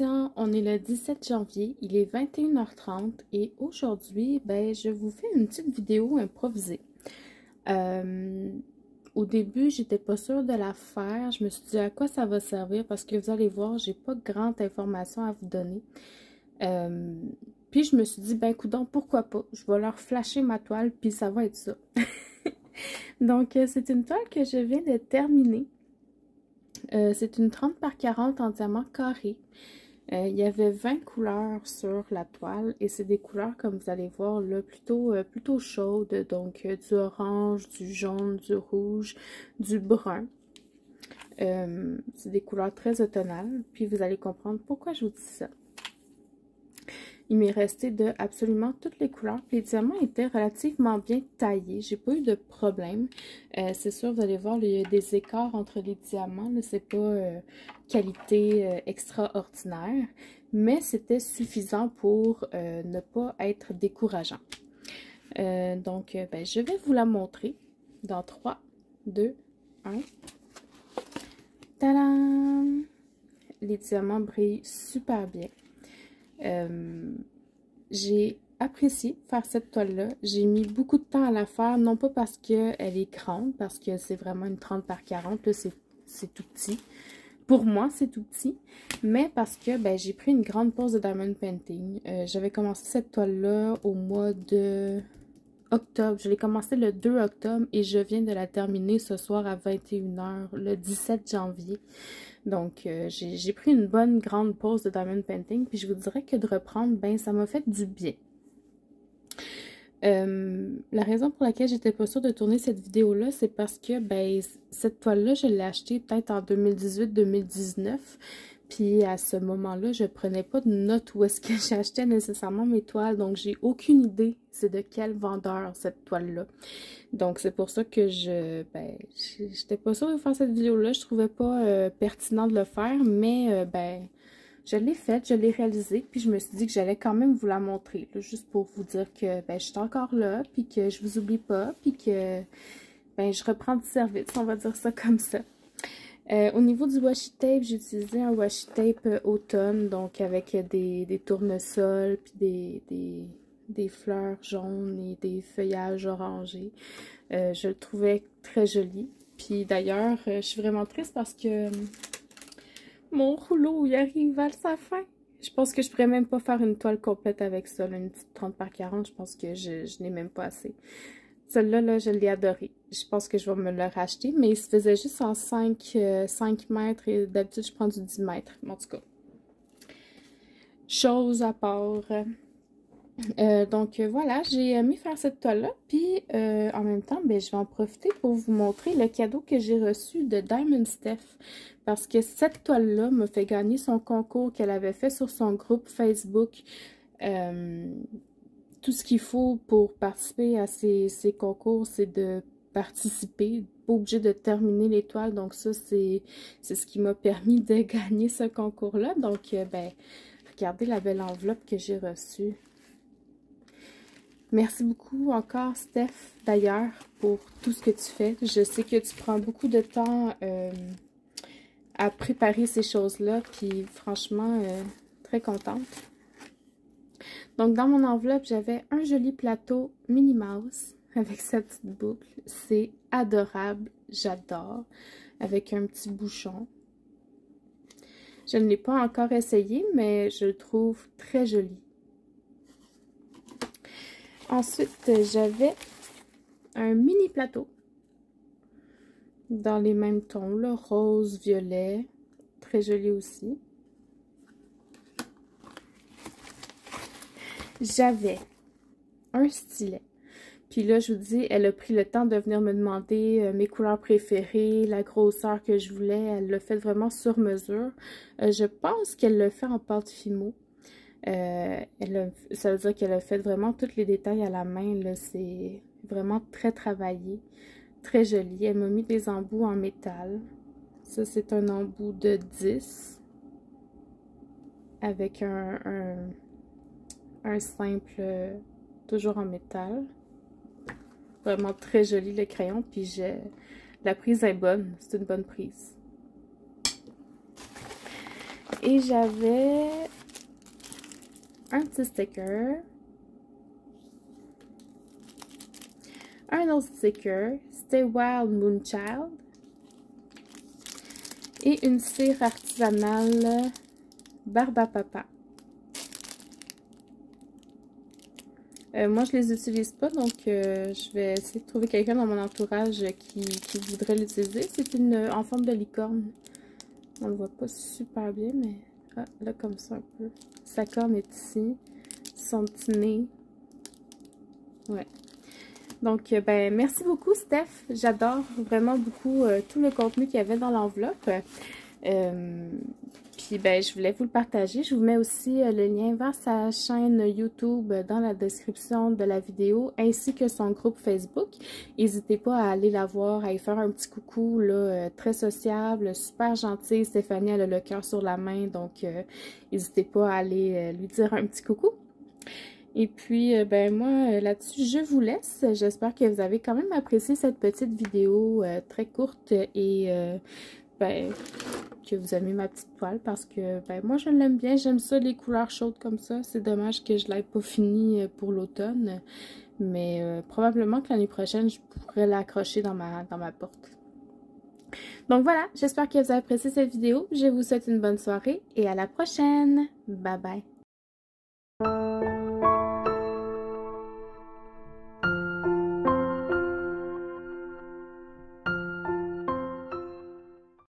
Christian, on est le 17 janvier, il est 21h30 et aujourd'hui, je vous fais une petite vidéo improvisée. Au début, j'étais pas sûre de la faire, je me suis dit à quoi ça va servir parce que vous allez voir, j'ai pas grande information à vous donner. Puis je me suis dit, coudonc, pourquoi pas, je vais leur flasher ma toile puis ça va être ça. Donc, c'est une toile que je viens de terminer. C'est une 30 par 40 en diamant carré. Il y avait 20 couleurs sur la toile et c'est des couleurs, comme vous allez voir, là, plutôt chaudes. Donc, du orange, du jaune, du rouge, du brun. C'est des couleurs très automnales. Puis, vous allez comprendre pourquoi je vous dis ça. Il m'est resté de absolument toutes les couleurs. Les diamants étaient relativement bien taillés. J'ai pas eu de problème. C'est sûr, vous allez voir, il y a des écarts entre les diamants. C'est pas qualité extraordinaire. Mais c'était suffisant pour ne pas être décourageant. Donc, je vais vous la montrer dans 3, 2, 1. Tadam! Les diamants brillent super bien. J'ai apprécié faire cette toile-là. J'ai mis beaucoup de temps à la faire, non pas parce qu'elle est grande, parce que c'est vraiment une 30 par 40, là, c'est tout petit. Pour moi, c'est tout petit, mais parce que j'ai pris une grande pause de diamond painting. J'avais commencé cette toile-là au mois de octobre. Je l'ai commencé le 2 octobre et je viens de la terminer ce soir à 21h, le 17 janvier. Donc, j'ai pris une bonne grande pause de diamond painting, puis je vous dirais que de reprendre, ça m'a fait du bien. La raison pour laquelle j'étais pas sûre de tourner cette vidéo-là, c'est parce que, cette toile-là, je l'ai achetée peut-être en 2018-2019, puis à ce moment-là, je prenais pas de notes où est-ce que j'achetais nécessairement mes toiles, donc j'ai aucune idée c'est de quel vendeur cette toile-là. Donc c'est pour ça que j'étais pas sûre de faire cette vidéo-là, je trouvais pas pertinent de le faire, mais je l'ai faite, je l'ai réalisée, puis je me suis dit que j'allais quand même vous la montrer, là, juste pour vous dire que je suis encore là, puis que je vous oublie pas, puis que je reprends du service, on va dire ça comme ça. Au niveau du washi tape, j'ai utilisé un washi tape automne, donc avec des tournesols, puis des fleurs jaunes et des feuillages orangés. Je le trouvais très joli. Puis d'ailleurs, je suis vraiment triste parce que mon rouleau, il arrive à sa fin. Je pense que je pourrais même pas faire une toile complète avec ça, là, une petite 30 par 40, je pense que je n'ai même pas assez. Celle-là, là, je l'ai adorée. Je pense que je vais me le racheter, mais il se faisait juste en 5 mètres et d'habitude, je prends du 10 mètres. En tout cas, chose à part. Donc voilà, j'ai aimé faire cette toile-là, puis en même temps, je vais en profiter pour vous montrer le cadeau que j'ai reçu de Diamond Steph, parce que cette toile-là m'a fait gagner son concours qu'elle avait fait sur son groupe Facebook. Tout ce qu'il faut pour participer à ces concours, c'est de participer, pas obligé de terminer les toiles, donc ça, c'est ce qui m'a permis de gagner ce concours-là. Donc, regardez la belle enveloppe que j'ai reçue. Merci beaucoup encore, Steph, d'ailleurs, pour tout ce que tu fais. Je sais que tu prends beaucoup de temps à préparer ces choses-là, puis franchement, très contente. Donc, dans mon enveloppe, j'avais un joli plateau Minnie Mouse avec sa petite boucle. C'est adorable, j'adore, avec un petit bouchon. Je ne l'ai pas encore essayé, mais je le trouve très joli. Ensuite, j'avais un mini plateau dans les mêmes tons, là, rose, violet, très joli aussi. J'avais un stylet. Puis là, je vous dis, elle a pris le temps de venir me demander mes couleurs préférées, la grosseur que je voulais. Elle l'a fait vraiment sur mesure. Je pense qu'elle l'a fait en pâte Fimo. Ça veut dire qu'elle a fait vraiment tous les détails à la main. C'est vraiment très travaillé, très joli. Elle m'a mis des embouts en métal. Ça, c'est un embout de 10 avec un simple, toujours en métal. Vraiment très joli le crayon, puis la prise est bonne, c'est une bonne prise. Et j'avais un petit sticker. Un autre sticker. C'était Wild Moonchild. Et une cire artisanale Barbapapa. Moi, je les utilise pas, donc je vais essayer de trouver quelqu'un dans mon entourage qui voudrait l'utiliser. C'est une en forme de licorne. On le voit pas super bien, mais là, comme ça un peu. Sa corne est ici. Son petit nez. Ouais. Donc, ben, merci beaucoup, Steph. J'adore vraiment beaucoup tout le contenu qu'il y avait dans l'enveloppe. Puis, ben, je voulais vous le partager. Je vous mets aussi le lien vers sa chaîne YouTube dans la description de la vidéo, ainsi que son groupe Facebook. N'hésitez pas à aller la voir, à y faire un petit coucou, là, très sociable, super gentille. Stéphanie, elle a le cœur sur la main, donc n'hésitez pas à aller lui dire un petit coucou. Et puis, ben moi, là-dessus, je vous laisse. J'espère que vous avez quand même apprécié cette petite vidéo très courte et ben, que vous aimez ma petite toile parce que, ben, moi, je l'aime bien. J'aime ça, les couleurs chaudes comme ça. C'est dommage que je ne l'aie pas fini pour l'automne. Mais probablement que l'année prochaine, je pourrais l'accrocher dans ma porte. Donc voilà, j'espère que vous avez apprécié cette vidéo. Je vous souhaite une bonne soirée et à la prochaine. Bye bye.